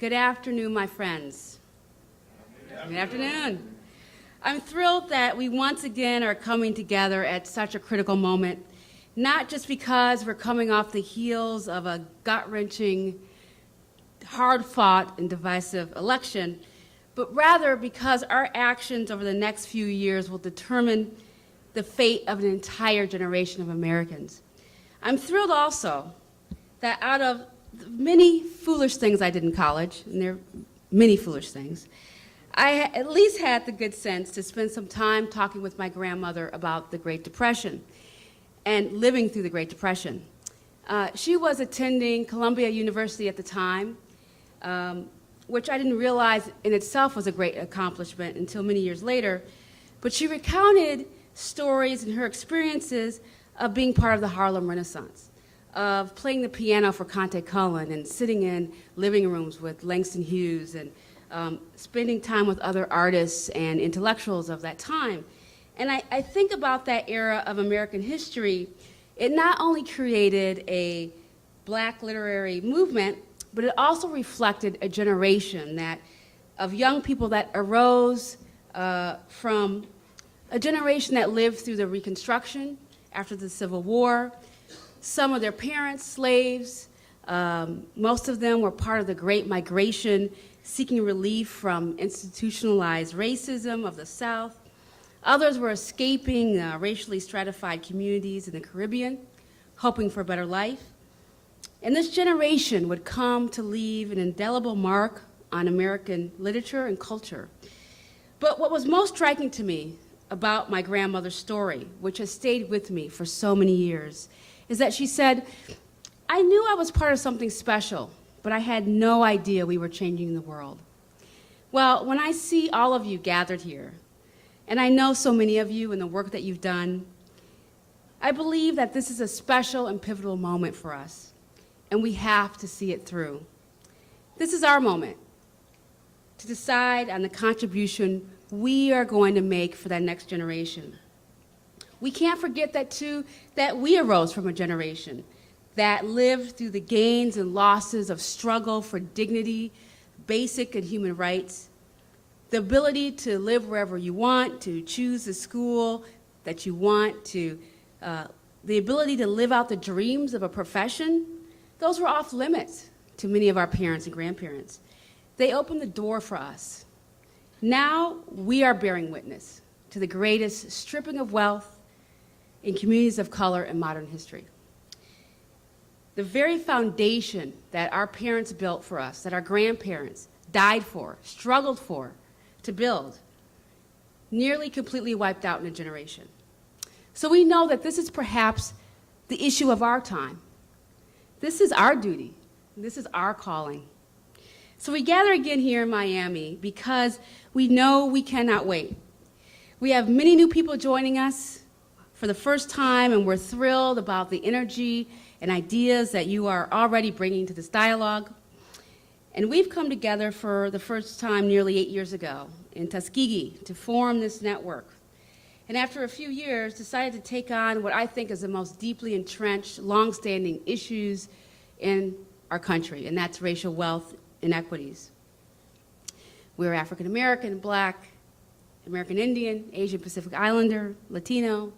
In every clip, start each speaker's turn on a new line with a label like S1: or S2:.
S1: Good afternoon, my friends. Good afternoon. I'm thrilled that we once again are coming together at such a critical moment, not just because we're coming off the heels of a gut-wrenching, hard-fought, and divisive election, but rather because our actions over the next few years will determine the fate of an entire generation of Americans. I'm thrilled also that out of the many foolish things I did in college, and there are many foolish things, I at least had the good sense to spend some time talking with my grandmother about the Great Depression and living through the Great Depression. She was attending Columbia University at the time, which I didn't realize in itself was a great accomplishment until many years later, but she recounted stories and her experiences of being part of the Harlem Renaissance, of playing the piano for Conte Cullen and sitting in living rooms with Langston Hughes and spending time with other artists and intellectuals of that time. And I think about that era of American history. It not only created a black literary movement, but it also reflected a generation of young people that arose from a generation that lived through the Reconstruction after the Civil War. Some of their parents, slaves, most of them were part of the Great Migration, seeking relief from institutionalized racism of the South. Others were escaping racially stratified communities in the Caribbean, hoping for a better life. And this generation would come to leave an indelible mark on American literature and culture. But what was most striking to me about my grandmother's story, which has stayed with me for so many years, is that she said, I knew I was part of something special, but I had no idea we were changing the world. Well, when I see all of you gathered here, and I know so many of you and the work that you've done, I believe that this is a special and pivotal moment for us, and we have to see it through. This is our moment to decide on the contribution we are going to make for that next generation. We can't forget that, too, that we arose from a generation that lived through the gains and losses of struggle for dignity, basic and human rights, the ability to live wherever you want, to choose the school that you want, the ability to live out the dreams of a profession. Those were off limits to many of our parents and grandparents. They opened the door for us. Now we are bearing witness to the greatest stripping of wealth in communities of color in modern history. The very foundation that our parents built for us, that our grandparents died for, struggled for, to build, nearly completely wiped out in a generation. So we know that this is perhaps the issue of our time. This is our duty. This is our calling. So we gather again here in Miami because we know we cannot wait. We have many new people joining us for the first time, and we're thrilled about the energy and ideas that you are already bringing to this dialogue. And we've come together for the first time nearly 8 years ago in Tuskegee to form this network. And after a few years, decided to take on what I think is the most deeply entrenched, longstanding issues in our country, and that's racial wealth inequities. We're African American, Black, American Indian, Asian Pacific Islander, Latino,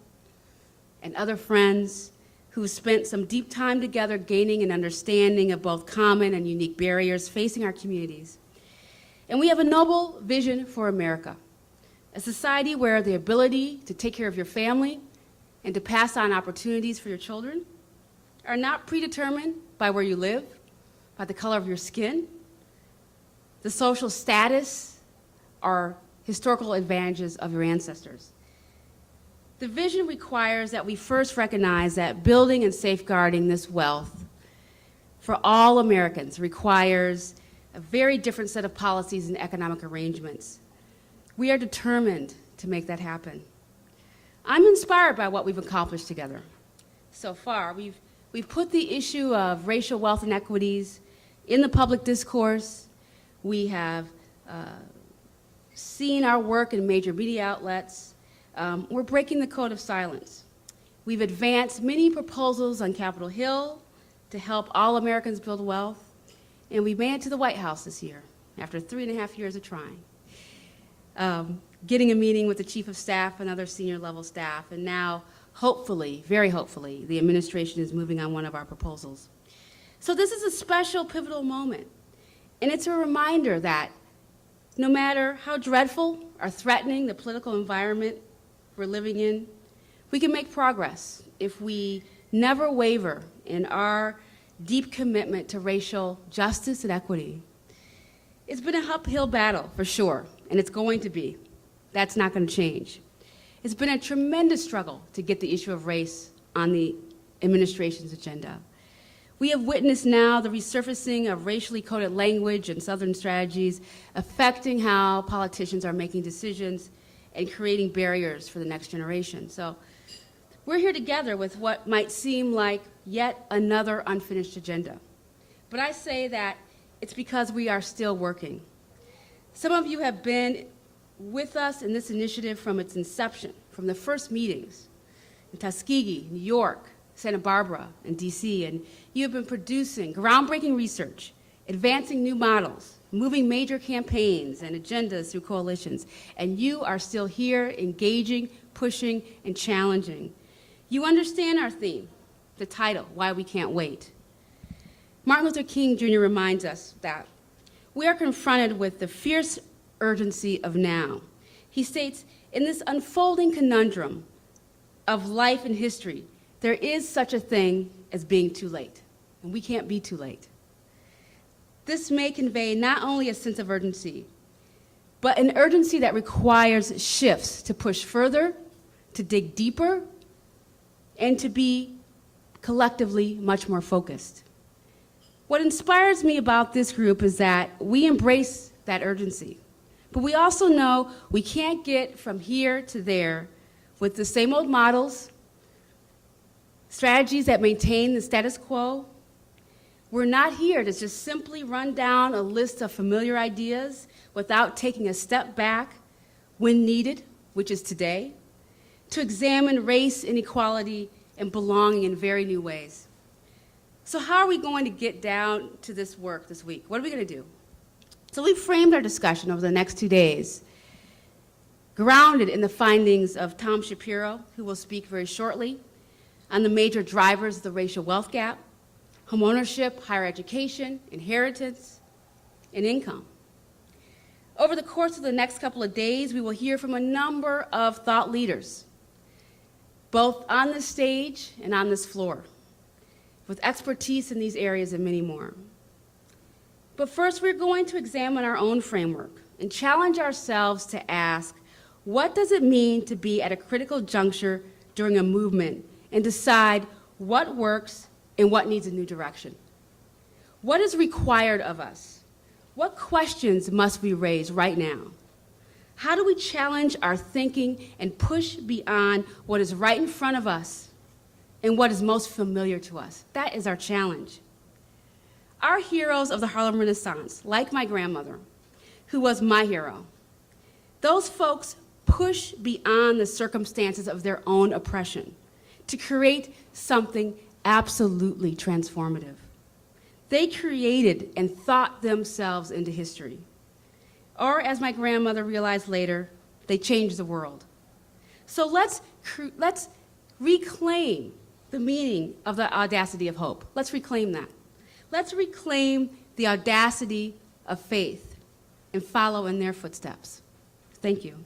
S1: and other friends who spent some deep time together gaining an understanding of both common and unique barriers facing our communities. And we have a noble vision for America, a society where the ability to take care of your family and to pass on opportunities for your children are not predetermined by where you live, by the color of your skin, the social status, or historical advantages of your ancestors. The vision requires that we first recognize that building and safeguarding this wealth for all Americans requires a very different set of policies and economic arrangements. We are determined to make that happen. I'm inspired by what we've accomplished together so far. We've put the issue of racial wealth inequities in the public discourse. We have seen our work in major media outlets. We're breaking the code of silence. We've advanced many proposals on Capitol Hill to help all Americans build wealth. and we made it to the White House this year after 3.5 years of trying. Getting a meeting with the Chief of Staff and other senior level staff, and now, hopefully, very hopefully, the administration is moving on one of our proposals. So this is a special, pivotal moment, and it's a reminder that no matter how dreadful or threatening the political environment we're living in, we can make progress if we never waver in our deep commitment to racial justice and equity. It's been an uphill battle, for sure, and it's going to be. That's not going to change. It's been a tremendous struggle to get the issue of race on the administration's agenda. We have witnessed now the resurfacing of racially coded language and Southern strategies affecting how politicians are making decisions and creating barriers for the next generation. So we're here together with what might seem like yet another unfinished agenda. But I say that it's because we are still working. Some of you have been with us in this initiative from its inception, from the first meetings in Tuskegee, New York, Santa Barbara, and DC, and you have been producing groundbreaking research, advancing new models, moving major campaigns and agendas through coalitions, and you are still here engaging, pushing, and challenging. You understand our theme, the title, Why We Can't Wait. Martin Luther King Jr. reminds us that we are confronted with the fierce urgency of now. He states, in this unfolding conundrum of life and history, there is such a thing as being too late, and we can't be too late. This may convey not only a sense of urgency, but an urgency that requires shifts to push further, to dig deeper, and to be collectively much more focused. What inspires me about this group is that we embrace that urgency. But we also know we can't get from here to there with the same old models, strategies that maintain the status quo. We're not here to just simply run down a list of familiar ideas without taking a step back when needed, which is today, to examine race, inequality, and belonging in very new ways. So how are we going to get down to this work this week? What are we going to do? So we framed our discussion over the next 2 days, grounded in the findings of Tom Shapiro, who will speak very shortly, on the major drivers of the racial wealth gap, home ownership, higher education, inheritance, and income. Over the course of the next couple of days, we will hear from a number of thought leaders, both on this stage and on this floor, with expertise in these areas and many more. But first, we're going to examine our own framework and challenge ourselves to ask, what does it mean to be at a critical juncture during a movement and decide what works and what needs a new direction? What is required of us? What questions must we raise right now? How do we challenge our thinking and push beyond what is right in front of us and what is most familiar to us? That is our challenge. Our heroes of the Harlem Renaissance, like my grandmother, who was my hero, those folks push beyond the circumstances of their own oppression to create something absolutely transformative. They created and thought themselves into history. Or, as my grandmother realized later, they changed the world. So let's reclaim the meaning of the audacity of hope. Let's reclaim that. Let's reclaim the audacity of faith and follow in their footsteps. Thank you.